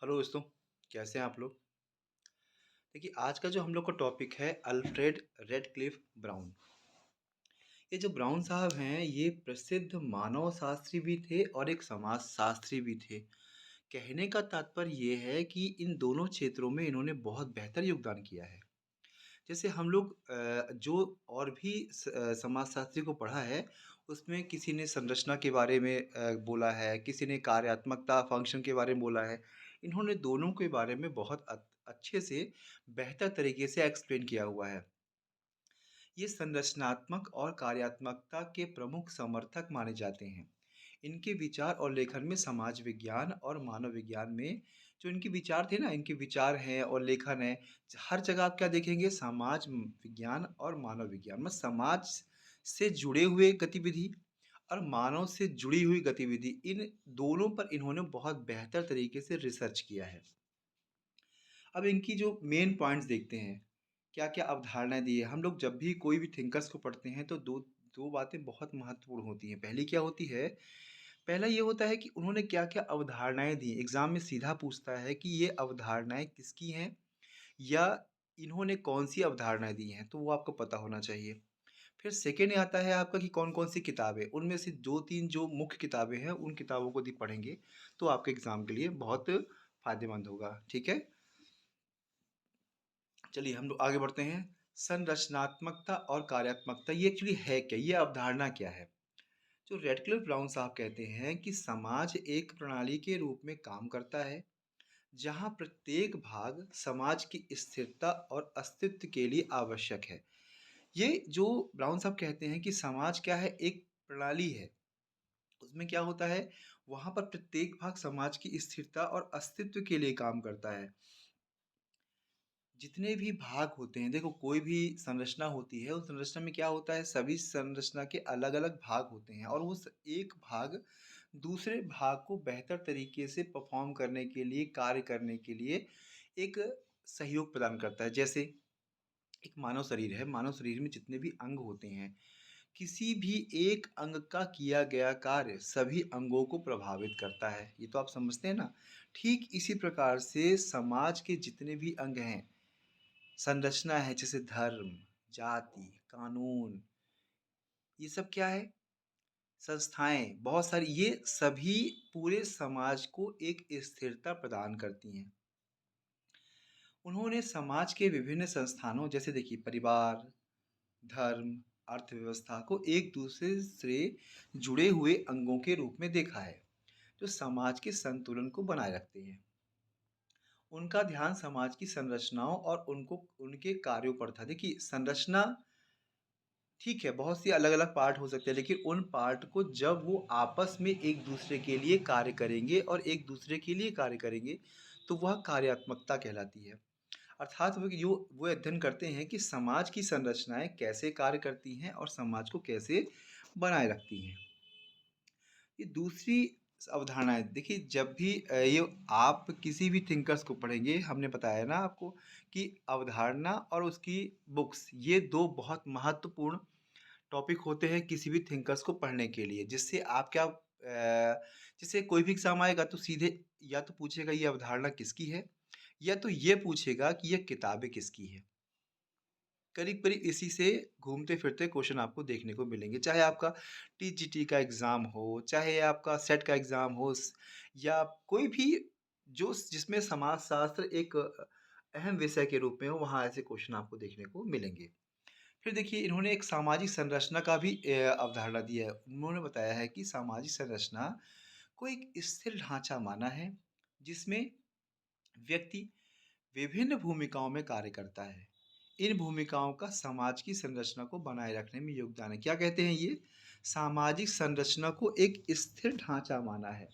Hello दोस्तों, कैसे हैं आप लोग? देखिए आज का जो हम लोग का टॉपिक है अल्फ्रेड रेडक्लिफ ब्राउन। ये जो ब्राउन साहब हैं ये प्रसिद्ध मानव शास्त्री भी थे और एक समाज शास्त्री भी थे। कहने का तात्पर्य ये है कि इन दोनों क्षेत्रों में इन्होंने बहुत बेहतर योगदान किया है। जैसे हम लोग जो और भी समाजशास्त्री को पढ़ा है, उसमें किसी ने संरचना के बारे में बोला है, किसी ने कार्यात्मकता फंक्शन के बारे में बोला है। इन्होंने दोनों के बारे में बहुत अच्छे से बेहतर तरीके से एक्सप्लेन किया हुआ है। ये संरचनात्मक और कार्यात्मकता के प्रमुख समर्थक माने जाते हैं। इनके विचार और लेखन में समाज विज्ञान और मानव विज्ञान में जो इनके विचार थे ना, इनके विचार हैं और लेखन है, हर जगह आप क्या देखेंगे समाज विज्ञान और मानव विज्ञान में समाज से जुड़े हुए गतिविधि और मानव से जुड़ी हुई गतिविधि, इन दोनों पर इन्होंने बहुत बेहतर तरीके से रिसर्च किया है। अब इनकी जो मेन पॉइंट्स देखते हैं, क्या-क्या अवधारणाएँ दी है। हम लोग जब भी कोई भी थिंकर्स को पढ़ते हैं तो दो बातें बहुत महत्वपूर्ण होती हैं। पहली क्या होती है, पहला ये होता है कि उन्होंने क्या-क्या अवधारणाएँ दी। एग्ज़ाम में सीधा पूछता है कि ये अवधारणाएँ किसकी हैं या इन्होंने कौन-सी अवधारणाएँ दी हैं, तो वो आपको पता होना चाहिए। फिर सेकंड आता है आपका कि कौन-कौन सी किताबें, उनमें से 2-3 जो मुख्य किताबें हैं, उन किताबों को यदि पढ़ेंगे, तो आपके एग्ज़ाम के लिए बहुत फ़ायदेमंद होगा। ठीक है? चलिए हम लोग आगे बढ़ते हैं। संरचनात्मकता और कार्यात्मकता ये एक्चुअली है क्या? ये अवधारणा क्या है? जो रेडक्लिफ ब्राउन साहब कहते हैं कि समाज एक प्रणाली के रूप में काम करता है, जहाँ प्रत्येक भाग समाज की स्थिरता और अस्तित्व के लिए आवश्यक है। ये जो ब्राउन साहब कहते हैं कि समाज क्या है? एक प्रणाली है। उसमें क्या होता है? वहाँ पर प्रत्येक भाग समाज की स्थिरता और अस्तित्व के लिए काम करता है। जितने भी भाग होते हैं, देखो कोई भी संरचना होती है, उस संरचना में क्या होता है, सभी संरचना के अलग-अलग भाग होते हैं और उस एक भाग दूसरे भाग को बेहतर तरीके से परफ़ॉर्म करने के लिए, कार्य करने के लिए एक सहयोग प्रदान करता है। जैसे एक मानव शरीर है, मानव शरीर में जितने भी अंग होते हैं, किसी भी एक अंग का किया गया कार्य सभी अंगों को प्रभावित करता है। ये तो आप समझते हैं ना? ठीक इसी प्रकार से समाज के जितने भी अंग हैं, संरचना है जैसे धर्म, जाति, कानून, ये सब क्या है? संस्थाएँ, बहुत सारी ये सभी पूरे समाज को एक स्थिरता प्रदान करती हैं। उन्होंने समाज के विभिन्न संस्थानों जैसे देखिए परिवार, धर्म, अर्थव्यवस्था को एक दूसरे से जुड़े हुए अंगों के रूप में देखा है, जो समाज के संतुलन को बनाए रखते हैं। उनका ध्यान समाज की संरचनाओं और उनके कार्यों पर था। देखिए संरचना ठीक है, बहुत सी अलग-अलग पार्ट हो सकते हैं, लेकिन उन पार्ट को जब वो आपस में एक-दूसरे के लिए कार्य करेंगे और एक-दूसरे के लिए कार्य करेंगे, तो वह कार्यात्मकता कहलाती है। अर्थात वो अध्ययन करते हैं कि समाज की संरचनाएँ कैसे कार्य करती हैं और समाज को कैसे बनाए रखती हैं। ये दूसरी अवधारणा है। देखिए जब भी ये आप किसी भी थिंकर्स को पढ़ेंगे, हमने बताया ना आपको कि अवधारणा और उसकी बुक्स, ये 2 बहुत महत्वपूर्ण टॉपिक होते हैं किसी भी थिंकर्स को पढ़ने के लिए, जिससे आप क्या जैसे कोई भी एग्ज़ाम आएगा तो सीधे या तो पूछेगा ये अवधारणा किसकी है, या तो ये पूछेगा कि ये किताबें किसकी हैं। करीब-करीब इसी से घूमते-फिरते क्वेश्चन आपको देखने को मिलेंगे। चाहे आपका टीजीटी का एग्ज़ाम हो, चाहे आपका सेट का एग्ज़ाम हो या कोई भी जो जिसमें समाजशास्त्र एक अहम विषय के रूप में हो, वहाँ ऐसे क्वेश्चन आपको देखने को मिलेंगे। फिर देखिए इन्होंने एक सामाजिक संरचना का भी अवधारणा दिया है। उन्होंने बताया है कि सामाजिक संरचना को एक स्थिर ढांचा माना है, जिसमें व्यक्ति विभिन्न भूमिकाओं में कार्य करता है। इन भूमिकाओं का समाज की संरचना को बनाए रखने में योगदान है। क्या कहते हैं ये? सामाजिक संरचना को एक स्थिर ढांचा माना है।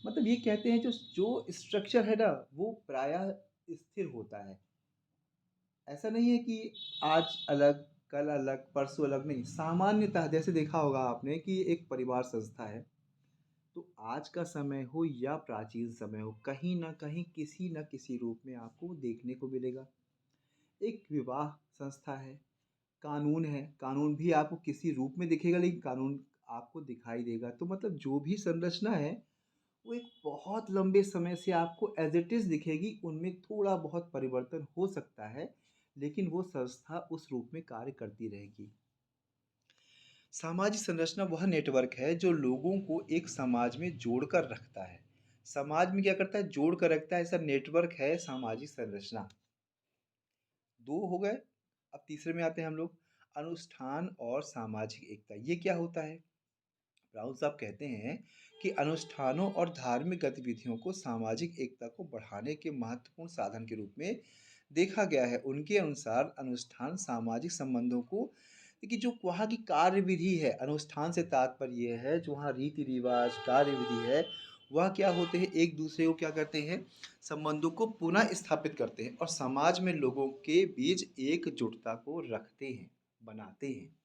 मतलब ये कहते हैं जो जो स्ट्रक्चर है ना, वो प्रायः स्थिर होता है। ऐसा नहीं है कि आज अलग, कल अलग, परसों अलग, नहीं। सामान्यतः जैसे देखा होगा आपने कि एक परिवार संस्था है, तो आज का समय हो या प्राचीन समय हो, कहीं न कहीं किसी न किसी रूप में आपको देखने को मिलेगा। एक विवाह संस्था है, कानून है, कानून भी आपको किसी रूप में दिखेगा लेकिन कानून आपको दिखाई देगा। तो मतलब जो भी संरचना है, वो एक बहुत लंबे समय से आपको एज़ इट इज़ दिखेगी, उनमें थोड़ा बहुत परिवर्तन हो सकता है, लेकिन वो संस्था उस रूप में कार्य करती रहेगी। सामाजिक संरचना वह नेटवर्क है जो लोगों को एक समाज में जोड़कर रखता है। समाज में क्या करता है? जोड़ कर रखता है, ऐसा नेटवर्क है सामाजिक संरचना। 2 हो गए, अब तीसरे में आते हैं हम लोग, अनुष्ठान और सामाजिक एकता। ये क्या होता है? राउत साहब कहते हैं कि अनुष्ठानों और धार्मिक गतिविधियों को सामाजिक एकता को बढ़ाने के महत्वपूर्ण साधन के रूप में देखा गया है। उनके अनुसार अनुष्ठान सामाजिक संबंधों को, कि जो वहाँ की कार्य विधि है, अनुष्ठान से तात्पर्य ये है जो वहाँ रीति रिवाज कार्य विधि है, वह क्या होते हैं, एक दूसरे को क्या करते हैं, संबंधों को पुनः स्थापित करते हैं और समाज में लोगों के बीच एकजुटता को रखते हैं, बनाते हैं।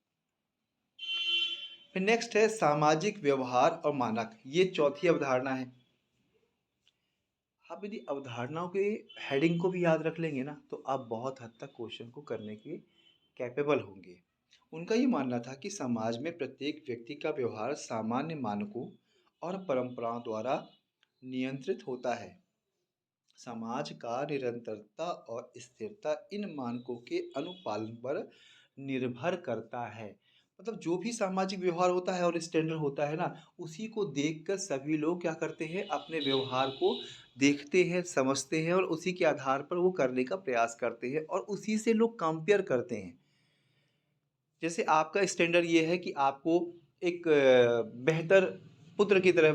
फिर नेक्स्ट है सामाजिक व्यवहार और मानक। ये चौथी अवधारणा है। आप यदि अवधारणाओं के हेडिंग को भी याद रख लेंगे ना, तो आप बहुत हद तक क्वेश्चन को करने के कैपेबल होंगे। उनका ये मानना था कि समाज में प्रत्येक व्यक्ति का व्यवहार सामान्य मानकों और परंपराओं द्वारा नियंत्रित होता है। समाज का निरंतरता और स्थिरता इन मानकों के अनुपालन पर निर्भर करता है। मतलब जो भी सामाजिक व्यवहार होता है और स्टैंडर्ड होता है ना, उसी को देखकर सभी लोग क्या करते हैं, अपने व्यवहार को देखते हैं, समझते हैं और उसी के आधार पर वो करने का प्रयास करते हैं और उसी से लोग कंपेयर करते हैं। जैसे आपका स्टैंडर्ड ये है कि आपको एक बेहतर पुत्र की तरह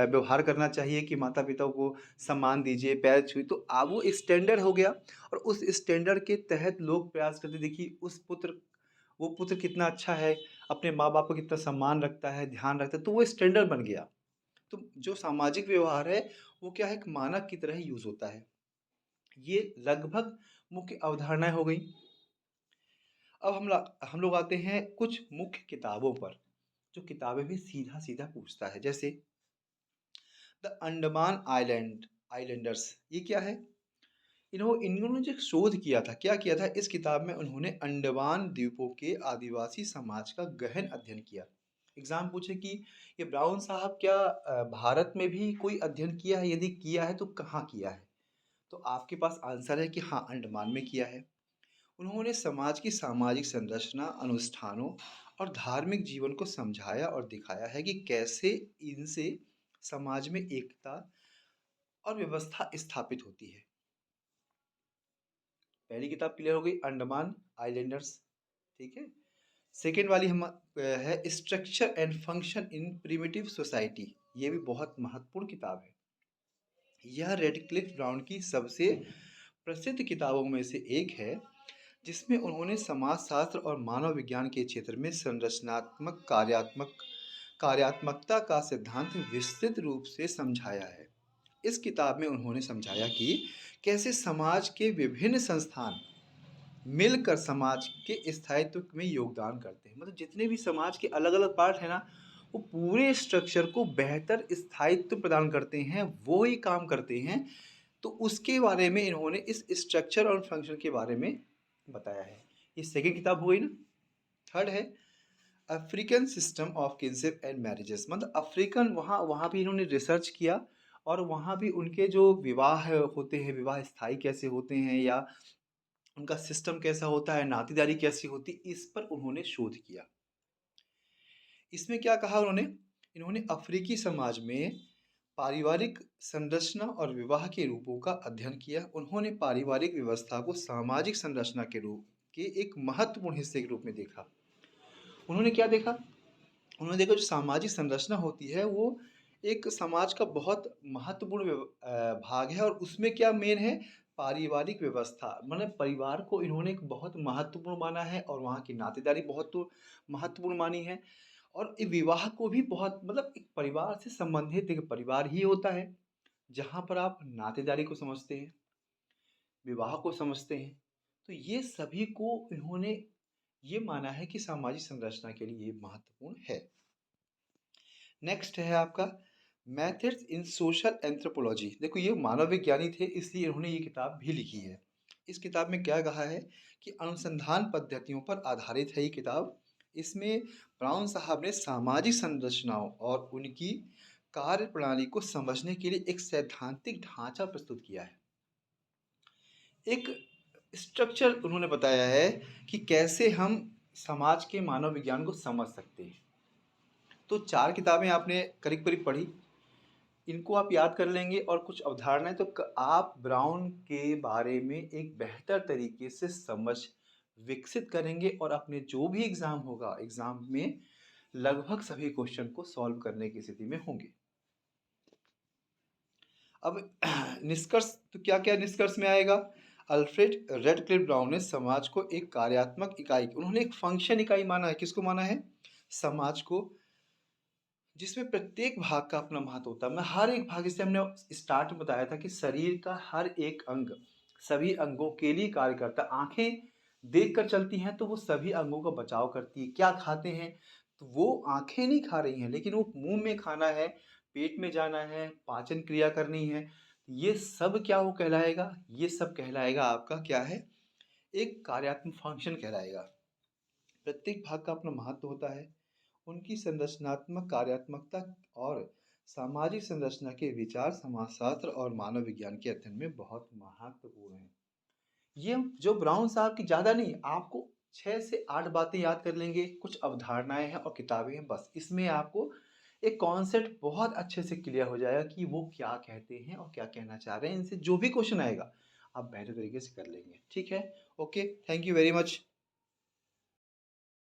व्यवहार करना चाहिए, कि माता पिता को सम्मान दीजिए, पैर छुए, तो आप वो स्टैंडर्ड हो गया और उस स्टैंडर्ड के तहत लोग प्रयास करते, देखिए उस पुत्र, वो पुत्र कितना अच्छा है, अपने माँ बाप का कितना सम्मान रखता है, ध्यान रखता है, तो वो स्टैंडर्ड बन गया। तो जो सामाजिक व्यवहार है वो क्या है, एक मानक की तरह यूज होता है। ये लगभग मुख्य अवधारणाएं हो गई। अब हम लोग आते हैं कुछ मुख्य किताबों पर, जो किताबें भी सीधा सीधा पूछता है। जैसे द अंडमान आइलैंडर्स, ये क्या है? इन्होंने जो शोध किया था, क्या किया था, इस किताब में उन्होंने अंडमान द्वीपों के आदिवासी समाज का गहन अध्ययन किया। एग्जाम पूछे कि ये ब्राउन साहब क्या भारत में भी कोई अध्ययन किया है, यदि किया है तो कहाँ किया है? तो आपके पास आंसर है कि हाँ, अंडमान में किया है। उन्होंने समाज की सामाजिक संरचना, अनुष्ठानों और धार्मिक जीवन को समझाया और दिखाया है कि कैसे इनसे समाज में एकता और व्यवस्था स्थापित होती है। पहली किताब क्लियर हो गई, अंडमान आइलैंडर्स। ठीक है। सेकेंड वाली हम है structure and function in primitive society. ये भी बहुत महत्वपूर्ण किताब है। यह रेडक्लिफ ब्राउन की सबसे प्रसिद्ध किताबों में से एक है, जिसमें उन्होंने समाजशास्त्र और मानव विज्ञान के क्षेत्र में संरचनात्मक कार्यात्मकता का सिद्धांत विस्तृत रूप से समझाया है। इस किताब में उन्होंने समझाया कि कैसे समाज के विभिन्न संस्थान मिलकर समाज के स्थायित्व में योगदान करते हैं। मतलब जितने भी समाज के अलग अलग पार्ट है ना, वो पूरे स्ट्रक्चर को बेहतर स्थायित्व प्रदान करते हैं, वो ही काम करते हैं। तो उसके बारे में इन्होंने इस स्ट्रक्चर और फंक्शन के बारे में बताया है। ये सेकेंड किताब हो गई ना। थर्ड है African system of kinship and marriages. मतलब अफ्रीकन, वहाँ वहाँ भी इन्होंने रिसर्च किया और वहाँ भी उनके जो विवाह होते हैं, विवाह स्थायी कैसे होते हैं या उनका सिस्टम कैसा होता है, नातीदारी कैसी होती, इस पर उन्होंने शोध किया। इसमें क्या कहा उन्होंने, इन्होंने अफ्रीकी समाज में पारिवारिक संरचना और विवाह के रूपों का अध्ययन किया। उन्होंने पारिवारिक व्यवस्था को सामाजिक संरचना के रूप के एक महत्वपूर्ण हिस्से के रूप में देखा। उन्होंने क्या देखा, उन्होंने देखा जो सामाजिक संरचना होती है वो एक समाज का बहुत महत्वपूर्ण भाग है और उसमें क्या मेन है, पारिवारिक व्यवस्था। मतलब परिवार को इन्होंने एक बहुत महत्वपूर्ण माना है और वहाँ की नातेदारी बहुत तो महत्वपूर्ण मानी है। और ये विवाह को भी बहुत, मतलब एक परिवार से संबंधित एक परिवार ही होता है जहाँ पर आप नातेदारी को समझते हैं, विवाह को समझते हैं। तो ये सभी को इन्होंने ये माना है कि सामाजिक संरचना के लिए ये महत्वपूर्ण है। नेक्स्ट है आपका मैथड्स इन सोशल एंथ्रोपोलॉजी। देखो ये मानव विज्ञानी थे, इसलिए इन्होंने ये किताब भी लिखी है। इस किताब में क्या कहा है कि अनुसंधान पद्धतियों पर आधारित है ये किताब। इसमें ब्राउन साहब ने सामाजिक संरचनाओं और उनकी कार्य प्रणाली को समझने के लिए एक सैद्धांतिक ढांचा प्रस्तुत किया है। एक स्ट्रक्चर उन्होंने बताया है कि कैसे हम समाज के मानव विज्ञान को समझ सकते हैं। तो 4 किताबें आपने करीब-करीब पढ़ी, इनको आप याद कर लेंगे और कुछ अवधारणाएँ तो आप ब्राउन के बारे में एक बेहतर तरीके से समझ विकसित करेंगे और अपने जो भी एग्ज़ाम होगा, एग्ज़ाम में लगभग सभी क्वेश्चन को सॉल्व करने की स्थिति में होंगे। अब निष्कर्ष तो क्या-क्या निष्कर्ष में आएगा? अल्फ्रेड रेडक्लिफ ब्राउन ने समाज को एक कार्यात्मक इकाई उन्होंने एक फ़ंक्शन इकाई माना है, किसको माना है? समाज को, जिसमें प्रत्येक भाग का अपना महत्व होता है। मैं हर एक भाग, जैसे हमने स्टार्ट में बताया था कि शरीर का हर एक अंग सभी अंगों के लिए कार्य करता है। आँखें देखकर चलती हैं तो वो सभी अंगों का बचाव करती है। क्या खाते हैं? तो वो आँखें नहीं खा रही हैं, लेकिन वो मुँह में खाना है, पेट में जाना है, पाचन क्रिया करनी है। ये सब क्या वो कहलाएगा? ये सब कहलाएगा आपका क्या है? एक कार्यात्मक फ़ंक्शन कहलाएगा। प्रत्येक भाग का अपना महत्व होता है। उनकी संरचनात्मक कार्यात्मकता और सामाजिक संरचना के विचार समाजशास्त्र और मानव विज्ञान के अध्ययन में बहुत महत्वपूर्ण हैं। ये जो ब्राउन साहब की ज़्यादा नहीं, आपको 6 से 8 बातें याद कर लेंगे, कुछ अवधारणाएँ हैं और किताबें हैं, बस इसमें आपको एक कॉन्सेप्ट बहुत अच्छे से क्लियर हो जाएगा कि वो क्या कहते हैं और क्या कहना चाह रहे हैं। इनसे जो भी क्वेश्चन आएगा, आप बेहतर तरीके से कर लेंगे। ठीक है? Okay, thank you very much.